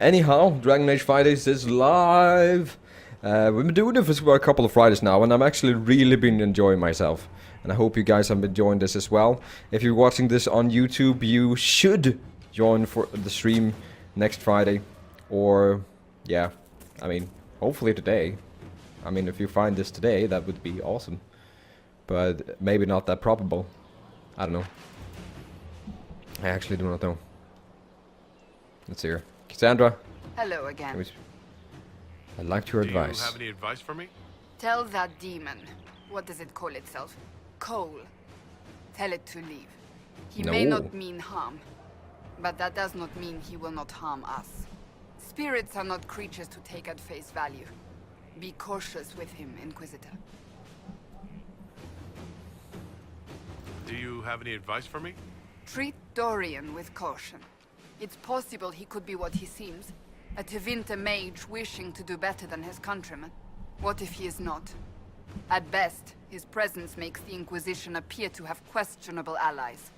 Anyhow, Dragon Age Fridays is live. We've been doing this for a couple of Fridays now, and I'm actually really been enjoying myself. And I hope you guys have been enjoying this as well. If you're watching this on YouTube, you should join for the stream next Friday. Or, yeah, I mean, hopefully today. I mean, if you find this today, that would be awesome. But maybe not that probable. I don't know. I actually do not know. Let's see here. Cassandra. Hello again. I'd like your advice. Do you have any advice for me? Tell that demon, what does it call itself? Cole. Tell it to leave. He may not mean harm, but that does not mean he will not harm us. Spirits are not creatures to take at face value. Be cautious with him, Inquisitor. Do you have any advice for me? Treat Dorian with caution. It's possible he could be what he seems. A Tevinter mage wishing to do better than his countrymen. What if he is not? At best, his presence makes the Inquisition appear to have questionable allies.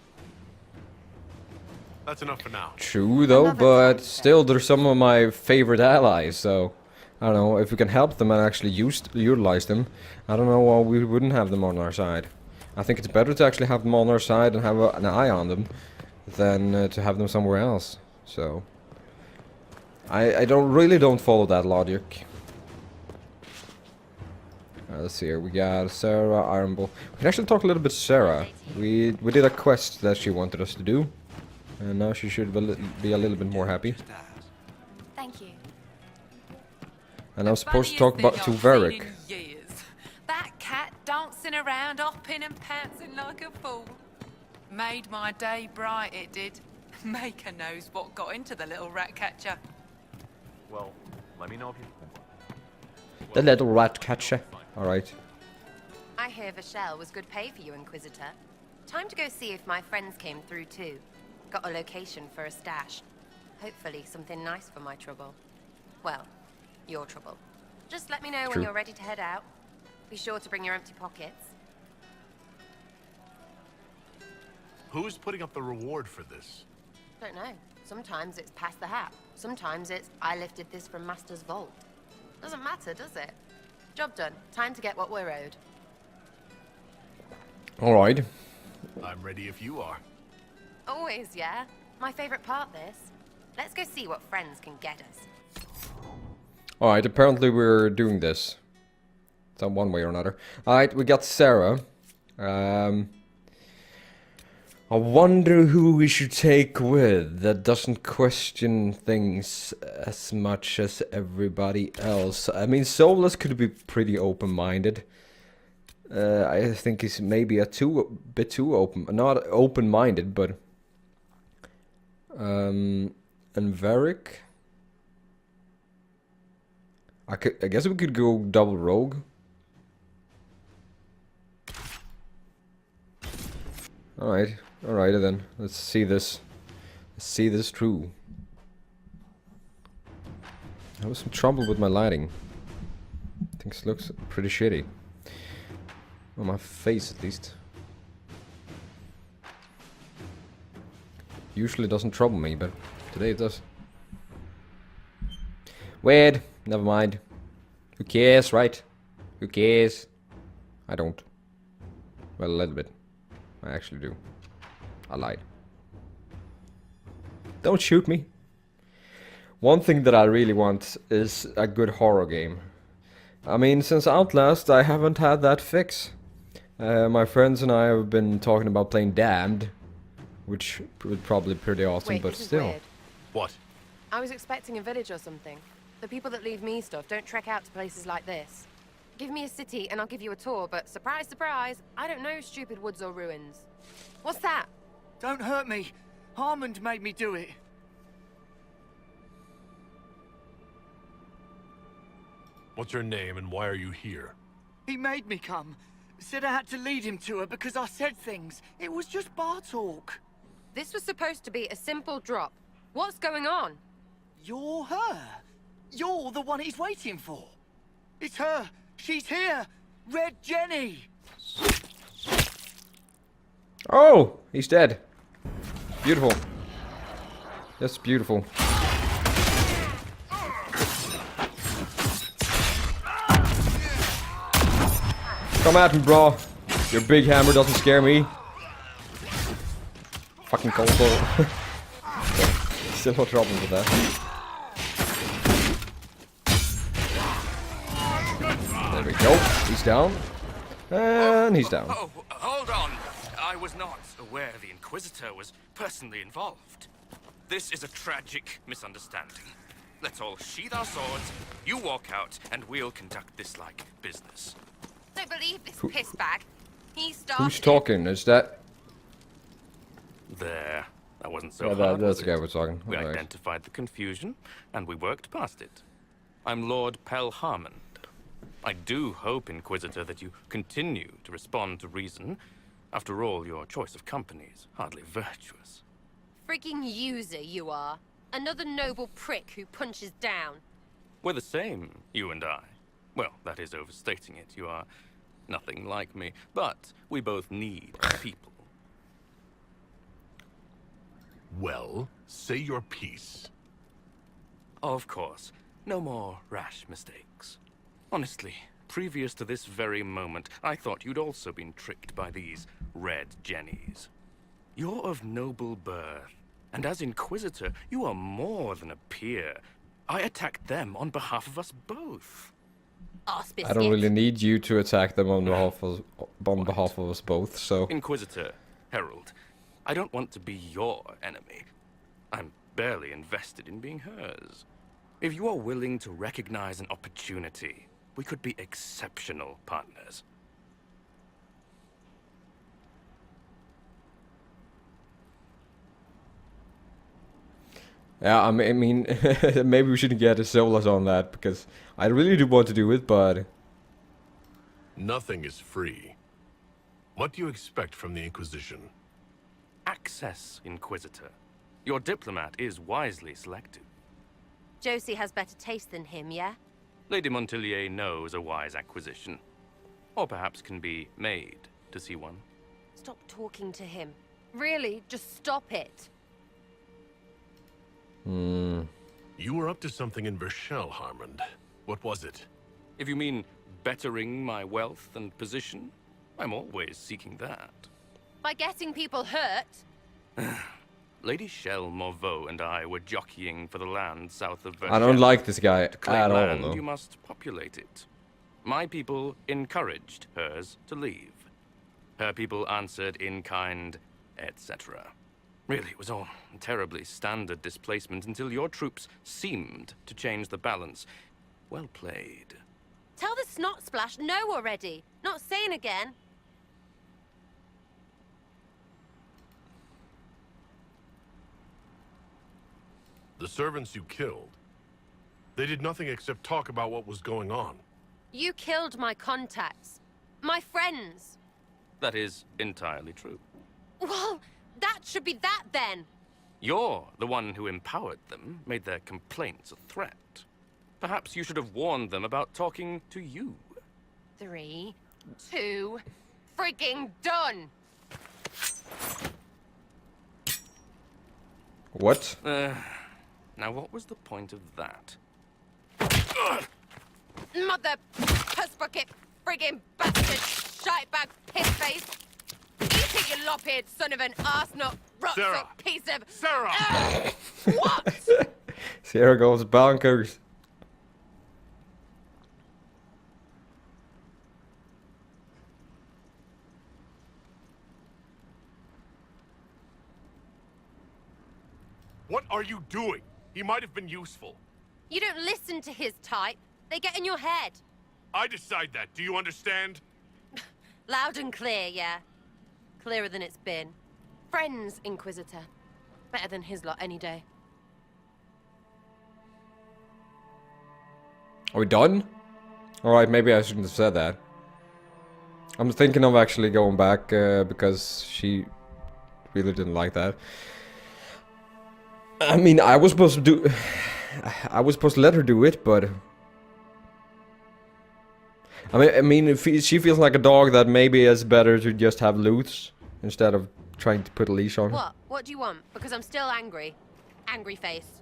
That's enough for now. True though, but still there's some of my favorite allies, so... I don't know, if we can help them and actually utilize them, I don't know why we wouldn't have them on our side. I think it's better to actually have them on our side and have an eye on them than to have them somewhere else. So I really don't follow that logic. Let's see here. We got Sera, Iron Bull. We can actually talk a little bit to Sera. We did a quest that she wanted us to do, and now she should be a little bit more happy. Thank you. And I'm supposed to talk to Varric. That cat dancing around, hopping and pouncing like a fool. Made my day bright, it did. Maker knows what got into the little rat catcher. Well, let me know if you... The little rat catcher. Alright. I hear Vashel was good pay for you, Inquisitor. Time to go see if my friends came through too. Got a location for a stash. Hopefully something nice for my trouble. Well, your trouble. Just let me know when you're ready to head out. Be sure to bring your empty pockets. Who's putting up the reward for this? Don't know. Sometimes it's pass the hat. Sometimes it's I lifted this from Master's vault. Doesn't matter, does it? Job done. Time to get what we're owed. Alright. I'm ready if you are. Always, yeah. My favorite part, this. Let's go see what friends can get us. Alright, apparently we're doing this. Some one way or another. Alright, we got Sera. I wonder who we should take with that doesn't question things as much as everybody else. I mean, Solus could be pretty open-minded. I think he's maybe a bit too open. Not open-minded, but... and Varric? I guess we could go double rogue. Alright, alright then. Let's see this. Let's see this through. I have some trouble with my lighting. Things looks pretty shitty. On my face at least. Usually doesn't trouble me, but today it does. Weird. Never mind. Who cares, right? Who cares? I don't. Well, a little bit. I actually do. I lied. Don't shoot me. One thing that I really want is a good horror game. I mean, since Outlast, I haven't had that fix. My friends and I have been talking about playing Damned, which would probably be pretty awesome, Wait, but this is still. weird. What? I was expecting a village or something. The people that leave me stuff don't trek out to places like this. Give me a city and I'll give you a tour, but surprise, surprise, I don't know stupid woods or ruins. What's that? Don't hurt me. Harmond made me do it. What's your name and why are you here? He made me come. Said I had to lead him to her because I said things. It was just bar talk. This was supposed to be a simple drop. What's going on? You're her. You're the one he's waiting for. It's her. She's here. Red Jenny. Oh, he's dead. Beautiful. That's beautiful. Come at me, bro. Your big hammer doesn't scare me. Fucking console. Still no trouble with that. There we go. He's down. And he's down. Oh, hold on. I was not aware the Inquisitor was personally involved. This is a tragic misunderstanding. Let's all sheath our swords, you walk out, and we'll conduct this like business. Don't believe this piss bag. He started. Who's talking? Is that... There. That wasn't so Yeah, hard, that's was the guy it? we're talking. We Alright. identified the confusion, and we worked past it. I'm Lord Pel Harmond. I do hope, Inquisitor, that you continue to respond to reason. After all, your choice of company is hardly virtuous. Frigging user, you are. Another noble prick who punches down. We're the same, you and I. Well, that is overstating it. You are nothing like me, but we both need people. Well, say your piece. Of course, no more rash mistakes. Honestly, previous to this very moment, I thought you'd also been tricked by these red jennies. You're of noble birth, and as Inquisitor, you are more than a peer. I attacked them on behalf of us both. Arse I don't really need you to attack them on behalf of us both, so... Inquisitor, Herald, I don't want to be your enemy. I'm barely invested in being hers. If you are willing to recognize an opportunity, we could be exceptional partners. Yeah, I mean, maybe we shouldn't get a Solas on that, because I really do want to do it, but... Nothing is free. What do you expect from the Inquisition? Access, Inquisitor. Your diplomat is wisely selected. Josie has better taste than him, yeah? Lady Montillier knows a wise acquisition. Or perhaps can be made to see one. Stop talking to him. Really, just stop it. You were up to something in Vershel, Harmond. What was it? If you mean bettering my wealth and position, I'm always seeking that. By getting people hurt? Lady Shell Morveau and I were jockeying for the land south of Vershel. I don't like this guy To claim at all, land, though. you must populate it. My people encouraged hers to leave. Her people answered in kind, etc. Really, it was all terribly standard displacement until your troops seemed to change the balance. Well played. Tell the snot splash no already. Not saying again. The servants you killed. They did nothing except talk about what was going on. You killed my contacts. My friends. That is entirely true. Well, that should be that then. You're the one who empowered them, made their complaints a threat. Perhaps you should have warned them about talking to you. 3, 2, frigging done. What? Now what was the point of that? Mother puss bucket, frigging bastard, shitebag, piss-face. Eat it, you lop-eared son of an arsenal, Sera! rock piece of... Sera! What? Sera goes bonkers. What are you doing? He might have been useful. You don't listen to his type. They get in your head. I decide that. Do you understand? Loud and clear, yeah. Clearer than it's been. Friends, Inquisitor. Better than his lot any day. Are we done? Alright, maybe I shouldn't have said that. I'm thinking of actually going back because she really didn't like that. I mean, I was supposed to do... I was supposed to let her do it, but... I mean, if she feels like a dog that maybe it's better to just have loose instead of trying to put a leash on her. What? What do you want? Because I'm still angry. Angry face.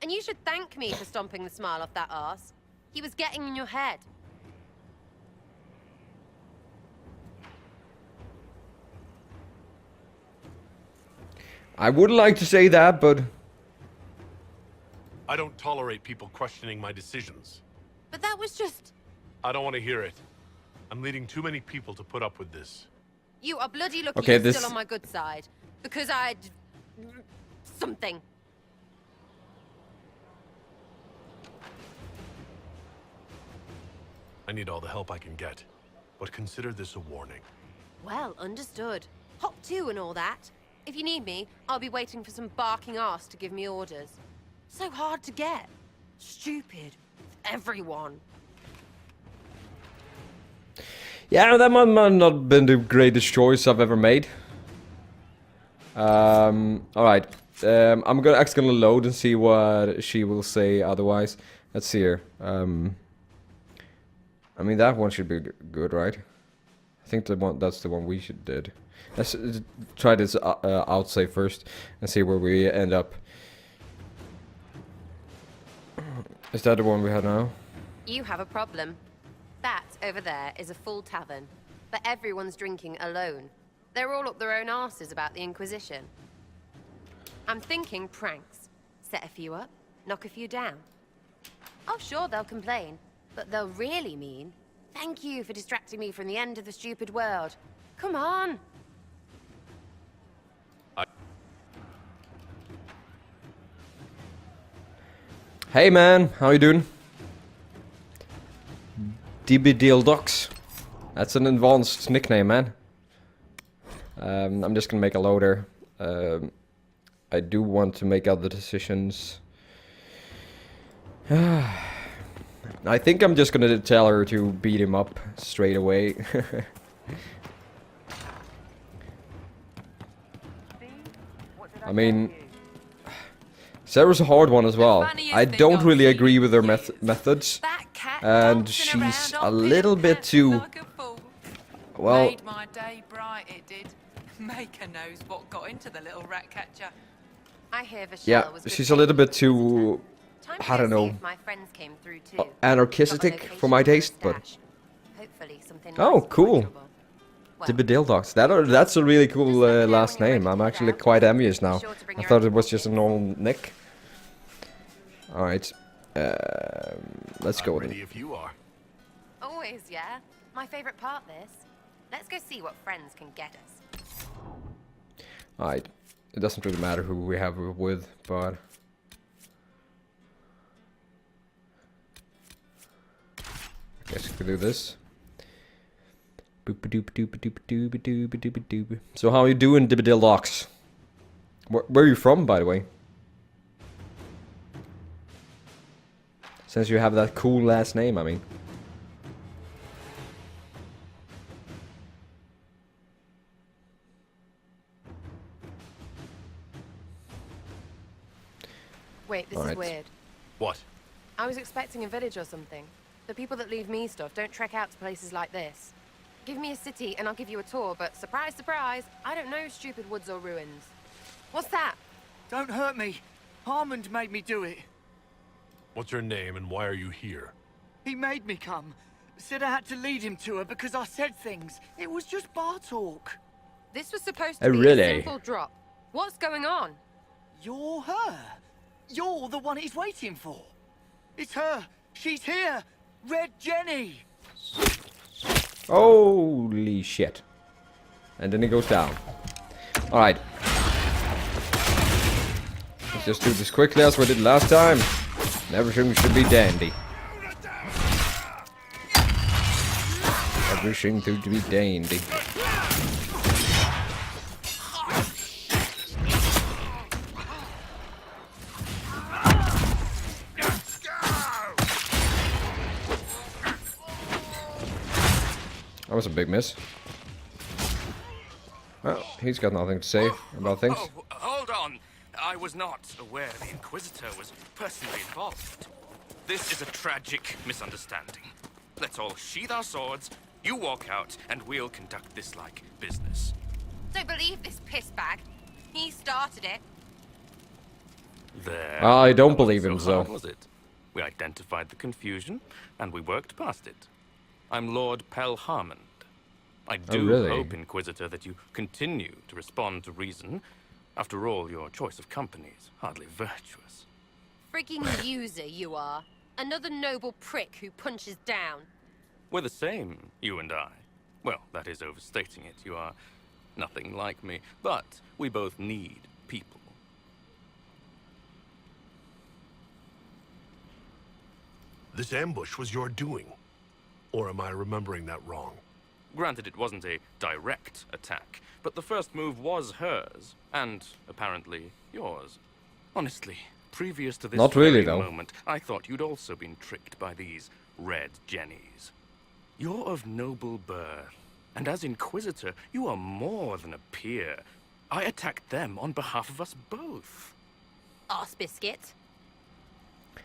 And you should thank me for stomping the smile off that arse. He was getting in your head. I would like to say that, but I don't tolerate people questioning my decisions. But that was just... I don't want to hear it. I'm leading too many people to put up with this. You are bloody lucky Okay, you're this- still on my good side. Because something. I need all the help I can get, but consider this a warning. Well, understood. Hop 2 and all that. If you need me, I'll be waiting for some barking ass to give me orders. So hard to get. Stupid. Everyone. yeah, that might not have been the greatest choice I've ever made. Alright. I'm actually gonna load and see what she will say otherwise. Let's see here. I mean, that one should be good, right? I think that's the one we should did. Let's try this outside first and see where we end up. Is that the one we had now? You have a problem. That over there is a full tavern, but everyone's drinking alone. They're all up their own arses about the Inquisition. I'm thinking pranks. Set a few up, knock a few down. Oh, sure, they'll complain, but they'll really mean, thank you for distracting me from the end of the stupid world. Come on. Hey man, how you doing? DBDLDocs. That's an advanced nickname, man. I'm just gonna make a loader. I do want to make other decisions. I think I'm just gonna tell her to beat him up straight away. I mean, Sera's a hard one as well. I don't really agree with her methods, and she's a little bit too... Well, Made my day bright, it did. Maker knows what got into the little rat catcher. I hear Vashel yeah, was good she's a little pay bit too... Time to I don't go see know. if my friends came through too. Anarchistic Got a for my location taste, a but... stash. Hopefully something Oh, nice for my cool. trouble. Well, DBDLDocs. That's a really cool Just let me know last when you're name. ready I'm to head actually out. quite envious Be now. sure to bring I your thought own it was just a coffee. normal nick. Alright. Let's go I'm then. ready if you are. Always, yeah. My favorite part, this. Let's go see what friends can get us. Alright. It doesn't really matter who we have it with, but... I guess we can do this. So how are you doing, DBDLDocs? Where are you from, by the way? Since you have that cool last name, I mean. Wait, this Alright. is weird. What? I was expecting a village or something. The people that leave me stuff don't trek out to places like this. Give me a city and I'll give you a tour, but surprise, surprise, I don't know stupid woods or ruins. What's that? Don't hurt me. Harmond made me do it. What's her name and why are you here? He made me come. Said I had to lead him to her because I said things. It was just bar talk. This was supposed Oh, to be really? a simple drop. What's going on? You're her. You're the one he's waiting for. It's her. She's here. Red Jenny. Holy shit. And then it goes down. Alright. Let's just do this quickly as we did last time. And everything should be dandy. Everything should be dandy. That was a big miss. Well, he's got nothing to say about things. Oh, hold on. I was not aware the Inquisitor was personally involved. This is a tragic misunderstanding. Let's all sheath our swords, you walk out, and we'll conduct this like business. Don't believe this piss bag. He started it. There. I don't That believe wasn't him, so hard, so. was it? We identified the confusion, and we worked past it. I'm Lord Pelharmond. I do really? hope, Inquisitor, that you continue to respond to reason, After all, your choice of company is hardly virtuous. Frigging user you are. Another noble prick who punches down. We're the same, you and I. Well, that is overstating it. You are nothing like me, but we both need people. This ambush was your doing. Or am I remembering that wrong? Granted, it wasn't a direct attack, but the first move was hers, and apparently yours. Honestly, previous to this Not really, very though. moment, I thought you'd also been tricked by these red jennies. You're of noble birth, and as Inquisitor, you are more than a peer. I attacked them on behalf of us both. Arse biscuit.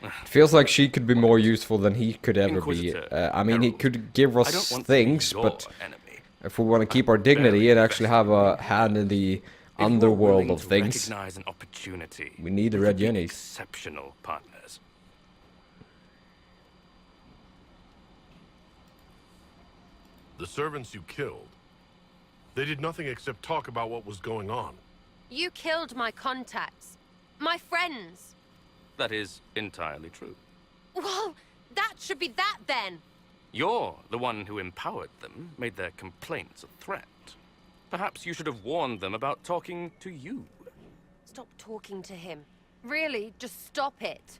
It feels like she could be more useful than he could ever be. Inquisitor, I mean, he Herald, could give I us don't want to be things, your but enemy. if we want to keep our dignity and actually have a hand in the If you're underworld willing of to things, recognize an opportunity, we need the we red could be jennies. exceptional partners. The servants you killed, they did nothing except talk about what was going on. You killed my contacts. My friends. That is entirely true. Well, that should be that then. You're the one who empowered them, made their complaints a threat. Perhaps you should have warned them about talking to you. Stop talking to him. Really, just stop it.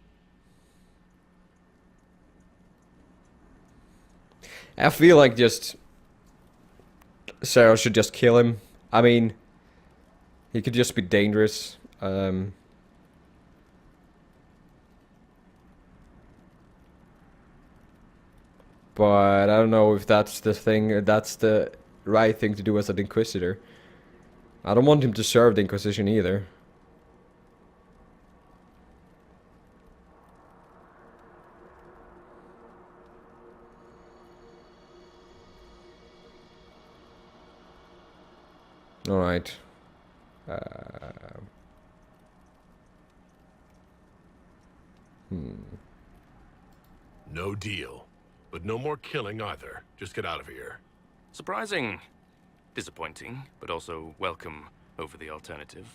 I feel like just Sera should just kill him. I mean, he could just be dangerous. But I don't know if that's the right thing to do as an Inquisitor. I don't want him to serve the Inquisition either. Alright. No deal. But no more killing either. Just get out of here. Surprising. Disappointing, but also welcome over the alternative.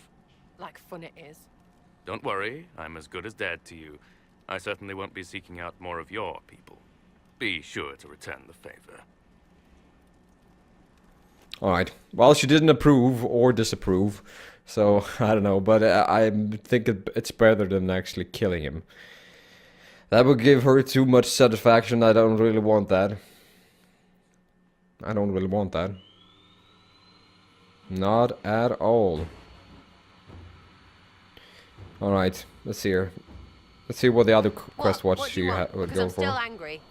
Like fun it is. Don't worry, I'm as good as dead to you. I certainly won't be seeking out more of your people. Be sure to return the favor. Alright. Well, she didn't approve or disapprove. So, I don't know. But I think it's better than actually killing him. That would give her too much satisfaction. I don't really want that. I don't really want that. Not at all. Alright. Let's see here. Let's see what the other quest was What do she you want? would Because go I'm still for. angry.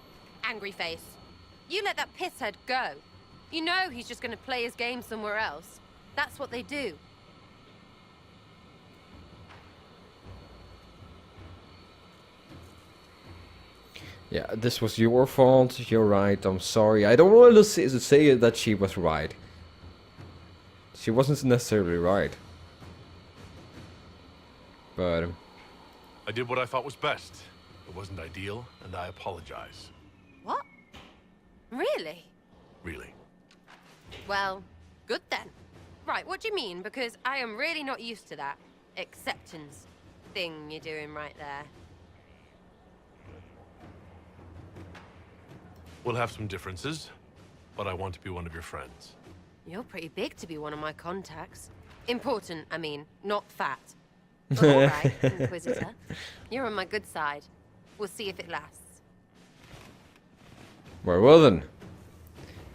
Angry face. You let that pisshead go. You know he's just going to play his game somewhere else. That's what they do. Yeah, this was your fault. You're right. I'm sorry. I don't want to say that she was right. She wasn't necessarily right. But I did what I thought was best. It wasn't ideal, and I apologize. What? Really? Really. Well, good then. Right, what do you mean? Because I am really not used to that acceptance thing you're doing right there. We'll have some differences, but I want to be one of your friends. You're pretty big to be one of my contacts. Important, I mean, not fat. All right, Inquisitor. You're on my good side. We'll see if it lasts. very well then.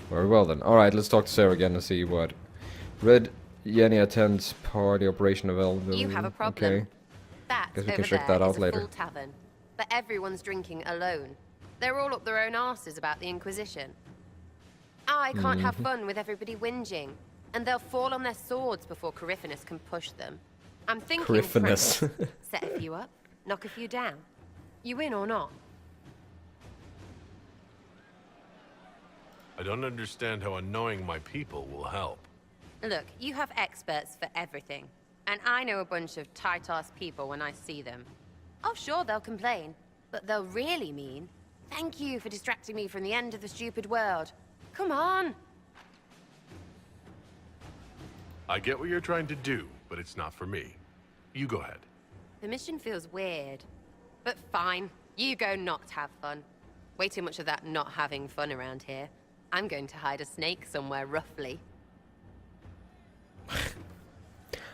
Very well then. Alright, let's talk to Sera again and see what. Red Jenny attends party operation available. You have a problem. Okay. That Guess we over can check there that out is a later. full tavern, but everyone's drinking alone. They're all up their own arses about the Inquisition. I can't have fun with everybody whinging, and they'll fall on their swords before Coryphanus can push them. I'm thinking Coryphanus. friends, set a few up, knock a few down. You in or not? I don't understand how annoying my people will help. Look, you have experts for everything, and I know a bunch of tight-ass people when I see them. Oh, sure, they'll complain, but they'll really mean, thank you for distracting me from the end of the stupid world. Come on! I get what you're trying to do, but it's not for me. You go ahead. The mission feels weird. But fine. You go not have fun. Way too much of that not having fun around here. I'm going to hide a snake somewhere roughly.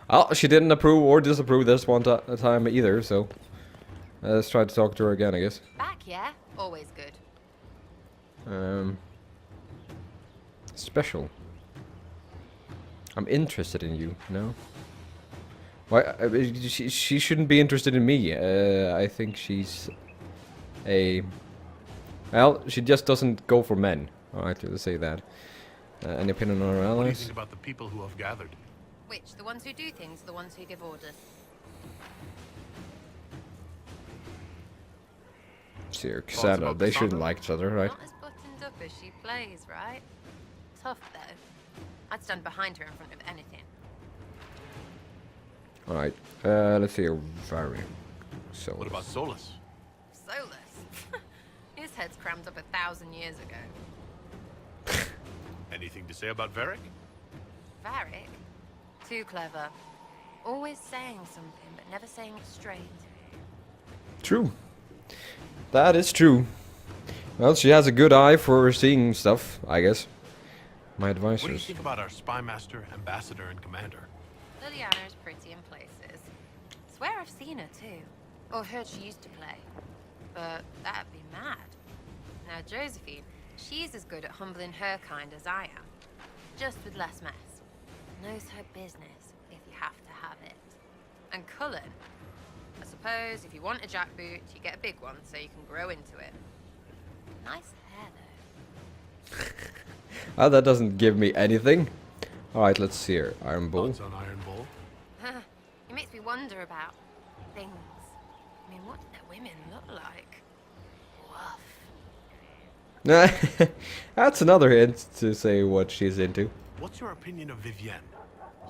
Oh, she didn't approve or disapprove this one time either, so... let's try to talk to her again, I guess. Back, yeah? Always good. Special. I'm interested in you, no? Why? She shouldn't be interested in me. I think she's a... Well, she just doesn't go for men. Alright, let's say that. Any opinion on her What do you allies? think about the people who have gathered? Which? The ones who do things, or the ones who give orders? Sera, Cassandra, about they shouldn't Cassandra? like each other, right? Not as buttoned up as she plays, right? Tough, though. I'd stand behind her in front of anything. Alright, let's see. Very. So. What about Solus? Solus. His head's crammed up 1,000 years ago. Anything to say about Varric? Varric? Too clever. Always saying something, but never saying it straight. True. That is true. Well, she has a good eye for seeing stuff, I guess. My What do you advisors. think about our spy master, ambassador, and commander? Liliana's pretty in places. Swear I've seen her too. Or heard she used to play. But that'd be mad. Now Josephine, she's as good at humbling her kind as I am. Just with less mess. Knows her business, if you have to have it. And Cullen, I suppose if you want a jackboot, you get a big one so you can grow into it. Nice hair though. Oh, that doesn't give me anything. Alright, let's see here. Iron Bull. Thoughts on Iron Bull? It makes me wonder about things. I mean, what do the women look like? Woof. That's another hint to say what she's into. What's your opinion of Vivienne?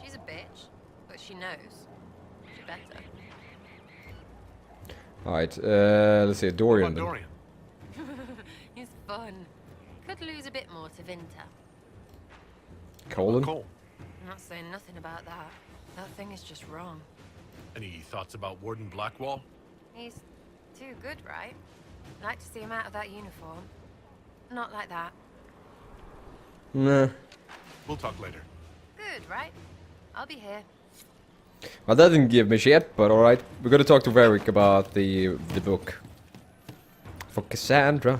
She's a bitch, but she knows. She better. Alright, let's see. Dorian. What Then. about Dorian? He's fun. Could lose a bit more to Vinter. Colin. Cole. I'm not saying nothing about that. That thing is just wrong. Any thoughts about Warden Blackwall? He's too good, right? I'd like to see him out of that uniform. Not like that. Nah. We'll talk later. Good, right? I'll be here. Well, that didn't give me shit, but alright. We're gonna talk to Varric about the book. For Cassandra.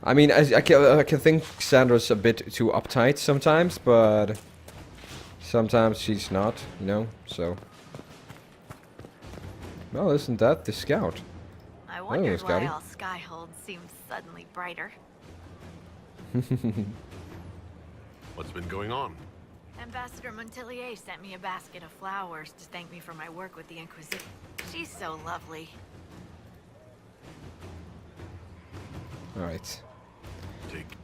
I mean, I can think Cassandra's a bit too uptight sometimes, but sometimes she's not, you know, so. Well, isn't that the scout? I wondered why Scotty. all Skyhold seems suddenly brighter. What's been going on? Ambassador Montelier sent me a basket of flowers to thank me for my work with the Inquisition. She's so lovely. Alright. Take.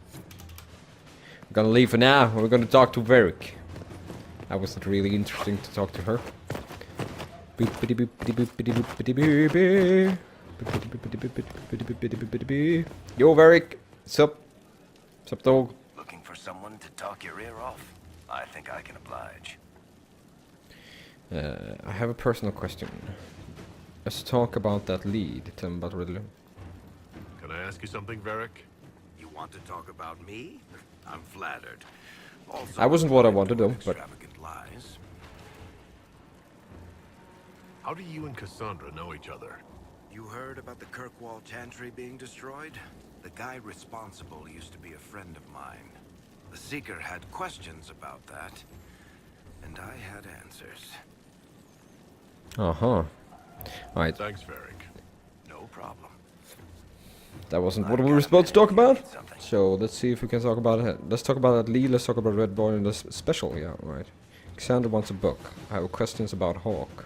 We're gonna leave for now. We're gonna talk to Varric. That wasn't really interesting to talk to her. Yo, Varric. Sup? Sup, dog? Looking for someone to talk your ear off? I think I can oblige. I have a personal question. Let's talk about that lead. Tell me about Riddler. Can I ask you something, Varric? You want to talk about me? I'm flattered. Also, That wasn't what I wanted, though, but... extravagant lies. How do you and Cassandra know each other? You heard about the Kirkwall Chantry being destroyed? The guy responsible used to be a friend of mine. The Seeker had questions about that, and I had answers. Uh-huh. Alright, Thanks, Varric. No problem. that wasn't what we were supposed to talk about. So, let's see if we can talk about it. Let's talk about that lead, let's talk about Red Boy and the special. Yeah, right. Cassandra wants a book. I have questions about Hawk.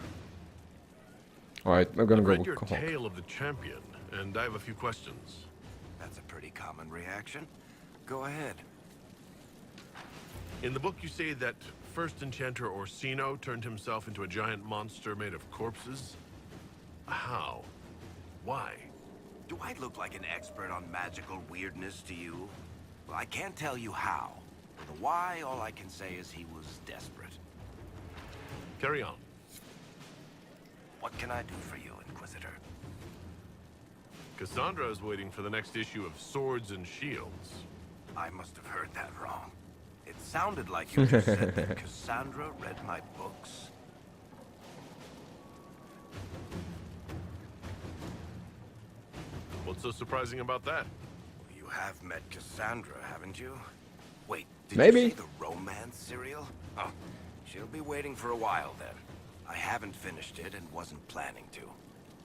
Alright, I'm gonna I go read with your Hawk. Tale of the Champion, and I have a few questions. That's a pretty common reaction. Go ahead. In the book, you say that first enchanter Orsino turned himself into a giant monster made of corpses. How? Why? Do I look like an expert on magical weirdness to you? Well, I can't tell you how. For the why, all I can say is he was desperate. Carry on. What can I do for you, Inquisitor? Cassandra is waiting for the next issue of Swords and Shields. I must have heard that wrong. It sounded like you just said that Cassandra read my books. What's so surprising about that? You have met Cassandra, haven't you? Wait, did Maybe. you say the romance serial? Oh, she'll be waiting for a while then. I haven't finished it and wasn't planning to.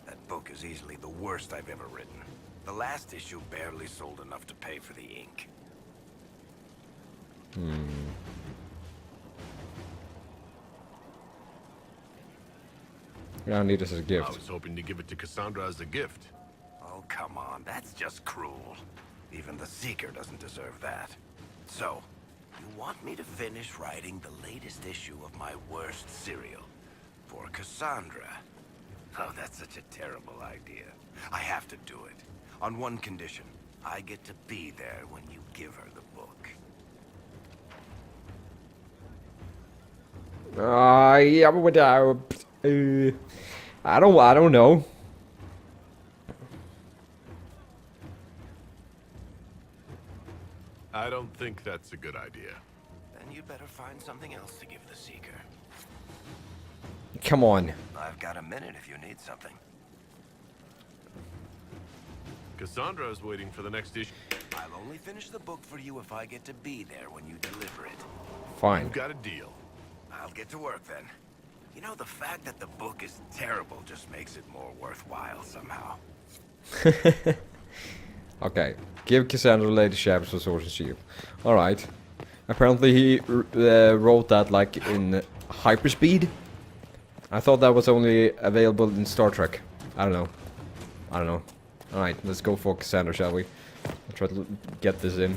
That book is easily the worst I've ever written. The last issue barely sold enough to pay for the ink. I need this as a I gift. was hoping to give it to Cassandra as a gift. Oh, come on, that's just cruel. Even the Seeker doesn't deserve that. So, you want me to finish writing the latest issue of my worst serial for Cassandra? Oh, that's such a terrible idea. I have to do it. On one condition. I get to be there when you give her the book. Yeah, but I don't know. I don't think that's a good idea. Then you better find something else to give the Seeker. Come on. I've got a minute if you need something. Cassandra is waiting for the next issue. I'll only finish the book for you if I get to be there when you deliver it. Fine. You've got a deal. I'll get to work then. You know, the fact that the book is terrible just makes it more worthwhile somehow. Okay. Give Cassandra the latest chapters for Sword and Shield. Alright. Apparently he wrote that like in hyperspeed. I thought that was only available in Star Trek. I don't know. Alright, let's go for Cassandra, shall we? I'll try to get this in.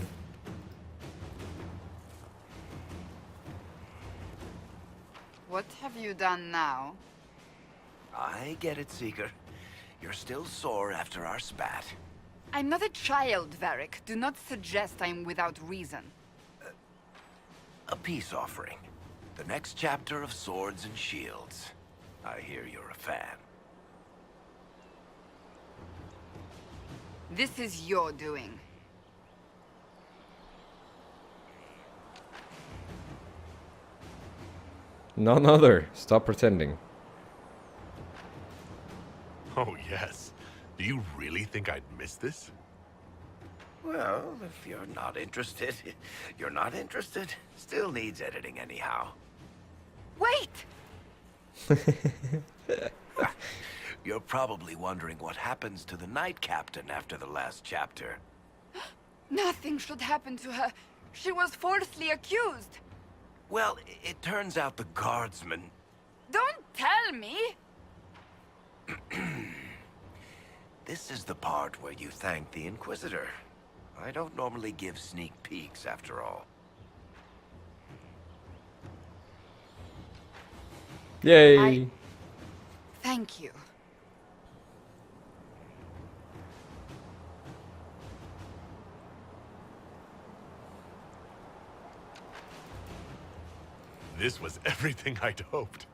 What have you done now? I get it, Seeker. You're still sore after our spat. I'm not a child, Varric. Do not suggest I'm without reason. A peace offering. The next chapter of Swords and Shields. I hear you're a fan. This is your doing. None other. Stop pretending. Oh, yes. Do you really think I'd miss this? Well, if you're not interested, you're not interested. Still needs editing anyhow. Wait! You're probably wondering what happens to the Knight Captain after the last chapter. Nothing should happen to her. She was falsely accused. Well, it turns out the guardsman... Don't tell me! This is the part where you thank the Inquisitor. I don't normally give sneak peeks, after all. Yay! Thank you. This was everything I'd hoped.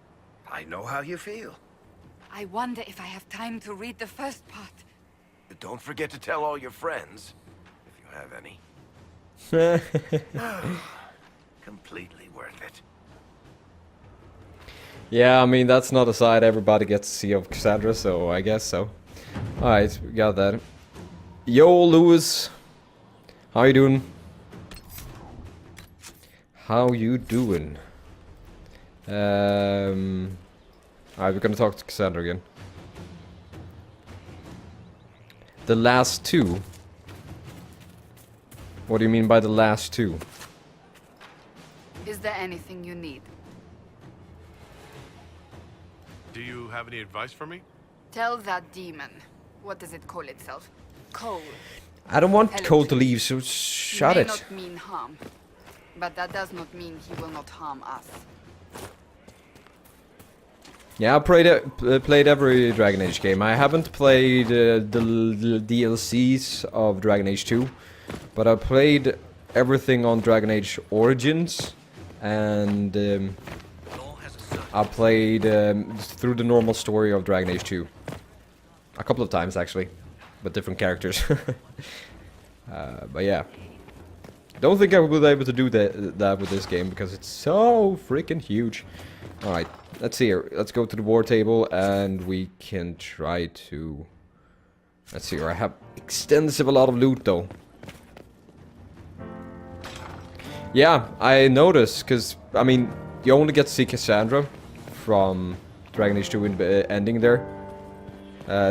I know how you feel. I wonder if I have time to read the first part. Don't forget to tell all your friends, if you have any. Completely worth it. Yeah, I mean, that's not a side everybody gets to see of Cassandra, so I guess so. Alright, we got that. Yo, Lewis. How you doing? How you doing? Alright, we're gonna talk to Cassandra again. The last two? What do you mean by the last two? Is there anything you need? Do you have any advice for me? Tell that demon. What does it call itself? Cole. I don't want Tell it Cole to to me. leave, so shut He it. may not mean harm, but that does not mean he will not harm us. Yeah, I played every Dragon Age game. I haven't played the DLCs of Dragon Age 2, but I played everything on Dragon Age Origins, and Law has a son. I played through the normal story of Dragon Age 2. A couple of times actually, but different characters. But yeah. Don't think I will be able to do that with this game because it's so freaking huge. Alright, let's see here. Let's go to the war table and we can try to... Let's see here. I have a lot of loot though. Yeah, I noticed, because, I mean, you only get to see Cassandra from Dragon Age 2 in the ending there.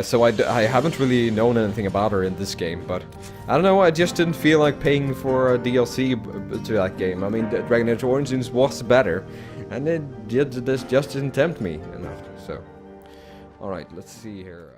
So I haven't really known anything about her in this game, but I don't know, I just didn't feel like paying for a DLC to that game. I mean, Dragon Age Origins was better, and it just didn't tempt me enough, so. Alright, let's see here.